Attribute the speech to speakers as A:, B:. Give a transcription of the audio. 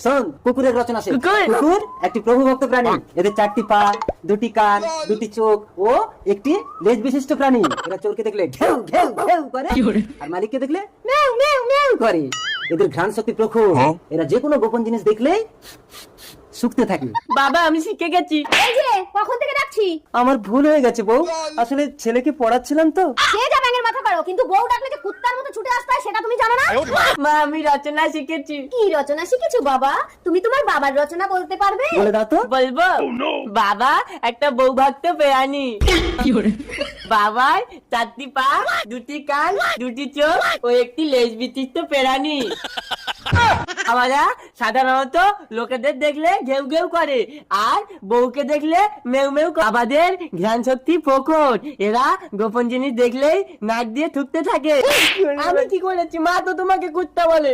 A: শোন, কুকুরের রচনা শেখ। কুকুর একটি প্রভুভক্ত প্রাণী। এদের 4টি পা, 2টি কান, 2টি চোখ ও একটি লেজ বিশিষ্ট প্রাণী। এরা চোরকে দেখলে ঘেউ ঘেউ ঘেউ করে আর মালিককে দেখলে ম্যাউ ম্যাউ ম্যাউ করে। এদের ঘ্রাণ শক্তি প্রখর। এরা যে কোনো গোপন জিনিস দেখলেই শুকতে থাকে।
B: বাবা আমি শিখে গেছি।
C: এই যে কখন থেকে ডাকছি?
A: আমার ভুল হয়ে গেছে বউ, আসলে ছেলেকে পড়াচ্ছিলাম তো।
C: সে যা ব্যাঙের মাথা করো, কিন্তু বউ ডাকলে যে কুত্তার মতো ছুটে আসতে হয় সেটা তুমি জানো না?
B: মা আমি রচনা শিখেছি।
C: কি রচনা শিখেছো বাবা? তুমি তোমার বাবার রচনা বলতে পারবে?
A: বলে দাও তো।
B: বলবো? বাবা একটা বউ ভক্ত প্রাণী। বাবার 4টি পা, 2টি কান, 2টি চোখ ও একটি লেজ বিশিষ্ট প্রাণী। আমরা সাধারণত লোকেদের দেখলে ঘেউ ঘেউ করে আর বউকে দেখলে মেউ মেউ করে। আমাদের জ্ঞান শক্তি প্রখর। এরা গোপন জিনিস দেখলেই নাক দিয়ে থুকতে থাকে। আমি কি করেছি? মা তো তোমাকে কুত্তা বলে।